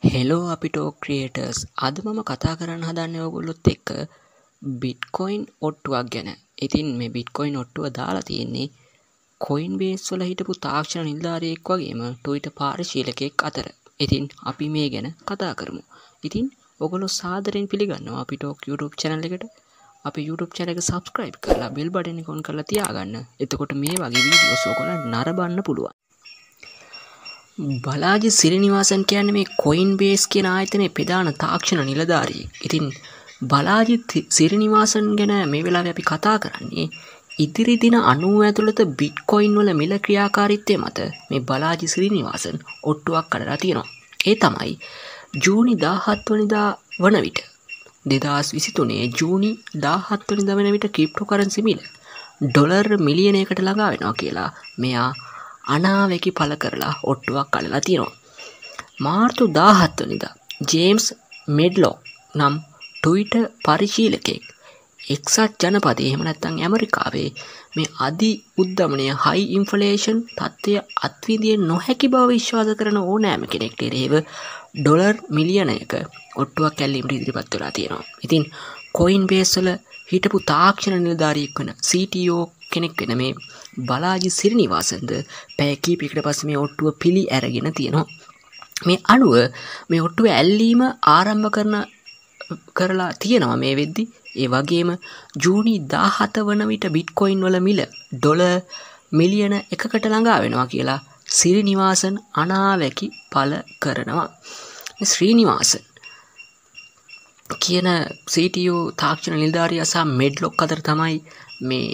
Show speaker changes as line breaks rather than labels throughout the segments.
Hello අපිටෝ creators අද මම කතා කරන්න හදන්නේ ඔයගොල්ලොත් එක්ක බිට්කොයින් ඔට්ටුවක් ගැන. ඉතින් මේ බිට්කොයින් ඔට්ටුව දාලා තියෙන්නේ කොයින්බේස් වල හිටපු තාක්ෂණ නිලධාරියෙක් වගේම ට්විටර් පාරිශීලකයෙක් අතර. ඉතින් අපි මේ ගැන කතා කරමු. ඉතින් ඔයගොල්ලෝ සාදරයෙන් පිළිගන්නවා අපිටෝ YouTube channel එකට. අපේ YouTube channel එක subscribe කරලා bell button එක on කරලා තියාගන්න. එතකොට මේ වගේ වීඩියෝස් ඔයගොල්ලන්ට නරඹන්න පුළුවන්. බලාජි සිරිනිවාසන් කියන්නේ මේ කොයින්බේස් කියන ආයතනයේ ප්‍රධාන තාක්ෂණ නිලධාරියෙක්. ඉතින් බලාජි සිරිනිවාසන් ගැන මේ වෙලාවේ අපි කතා කරන්නේ ඉදිරි දින 90 ඇතුළත බිට්කොයින් වල මිල ක්‍රියාකාරීත්වය මත මේ බලාජි සිරිනිවාසන් ඔට්ටුවක් කඩලා තියෙනවා. ඒ තමයි ජූනි 17 වෙනිදා වන විට 2023 ජූනි 17 වෙනිදා වන විට ක්‍රිප්ටෝකරන්සි මිල ඩොලර් මිලියනයකට ළඟා වෙනවා කියලා මෙයා අනාවැකි පළ කරලා ඔට්ටුවක් කඩලා තියෙනවා. මාර්තු 17 වෙනිදා ජේම්ස් මෙඩ්ලොක් නම් ට්විටර් පරිශීලකයෙක් එක්සත් ජනපදයේ එහෙම නැත්නම් ඇමරිකාවේ මේ අධි උද්දමනය හයි ඉන්ෆ්ලේෂන් තත්ත්වය අත්විඳිය නොහැකි බව විශ්වාස කරන ඕනෑම කෙනෙක්ට එරෙහිව ඩොලර් මිලියනයක ඔට්ටුවක් ඇල්ලීමට ඉදිරිපත් වෙලා තියෙනවා. ඉතින් කොයින්බේස් වල හිටපු තාක්ෂණ නිලධාරියෙක් වෙන CTO කෙනෙක් වෙන මේ බලාජි සිරිනිවාසන්ද පැය කිහිපයකට පස්සේ මේ ඔට්ටුව පිළි අරගෙන තියෙනවා. මේ අනුව මේ ඔට්ටුව ඇල්ලීම ආරම්භ කරලා තියෙනවා මේ වෙද්දි. ඒ වගේම ජූනි 17 වන විට බිට්කොයින් වල මිල ඩොලර් මිලියන 1කට ළඟා වෙනවා කියලා සිරිනිවාසන් අනාවැකි පළ කරනවා. මේ ශ්‍රීනිවාසන් කියන CTO තාක්ෂණ නිලධාරියා සහ මෙඩ්ලොක් අතර තමයි මේ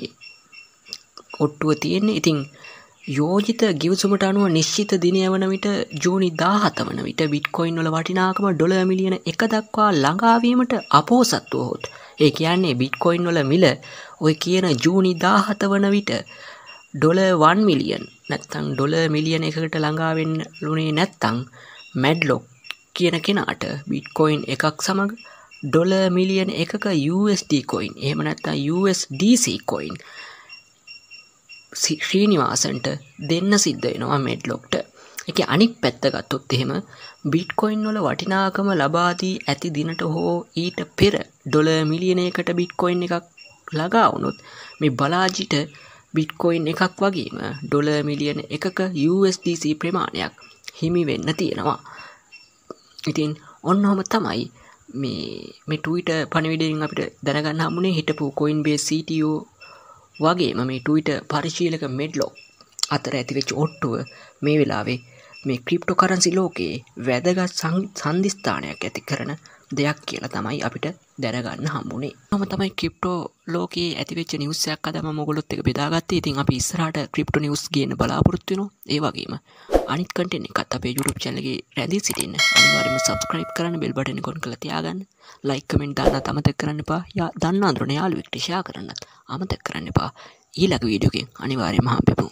ඔට්ටුව තියෙන්නේ. ඉතින් යෝජිත ගිවිසුමට අනුව නිශ්චිත දිනය වන විට ජූනි 17 වන විට බිට්කොයින් වල වටිනාකම ඩොලර් මිලියන 1 දක්වා ළඟා වීමට අපොහොසත් වුවහොත් ඒ කියන්නේ බිට්කොයින් වල මිල ඔය කියන ජූනි 17 වන විට ඩොලර් 1 මිලියන් නැත්නම් ඩොලර් මිලියන 1කට ළඟා වෙන්න ලුනේ නැත්නම් මැඩ්ලොක් කියන කෙනාට බිට්කොයින් එකක් සමග ඩොලර් මිලියන 1ක USD කොයින් එහෙම නැත්නම් USDC කොයින් ශ්‍රීනිවාසන්ට දෙන්න සිද්ධ වෙනවා මෙඩ්ලොක්ට. ඒකේ අනිත් පැත්ත ගත්තොත් එහෙම බිට්කොයින් වල වටිනාකම ලබා දී ඇති දිනට හෝ ඊට පෙර ඩොලර් මිලියනයකට බිට්කොයින් එකක් ළඟා වුණොත් මේ බලාජිට බිට්කොයින් එකක් වගේම ඩොලර් මිලියන 1ක USDC ප්‍රමාණයක් හිමි වෙන්න තියෙනවා. ඉතින් ඔන්නෝම තමයි මේ ට්විටර් පණිවිඩයෙන් අපිට දැනගන්න හම්බුනේ හිටපු කොයින්බේස් CTO වගේම මේ ට්විටර් පරිශීලක මෙඩ්ලොක් අතර ඇතිවෙච්ච ඔට්ටුව මේ වෙලාවේ මේ ක්‍රිප්ටෝකරන්සි ලෝකයේ වැදගත් සන්ධිස්ථානයක් ඇති කරන දෙයක් කියලා තමයි අපිට දැනගන්න හම්බුනේ. මම තමයි ක්‍රිප්ටෝ ලෝකයේ ඇතිවෙච්ච නිවුස් එකක් අද මම ඔයගොල්ලොත් එක්ක බෙදාගත්තේ. ඉතින් අපි ඉස්සරහට ක්‍රිප්ටෝ නිවුස් ගේන්න බලාපොරොත්තු වෙනවා. ඒ වගේම අනිත් කන්ටෙන්ට් එකත් අපේ YouTube channel එකේ රැඳී සිටින්න අනිවාර්යයෙන්ම subscribe කරන්න bell button එක on කරලා තියාගන්න. like comment දාන්නත් අමතක කරන්න එපා. දන්න අඳුරන යාළුවෙක්ට share කරන්නත් අමතක කරන්න එපා. ඊළඟ වීඩියෝ එකෙන් අනිවාර්යයෙන්ම හම්බෙමු.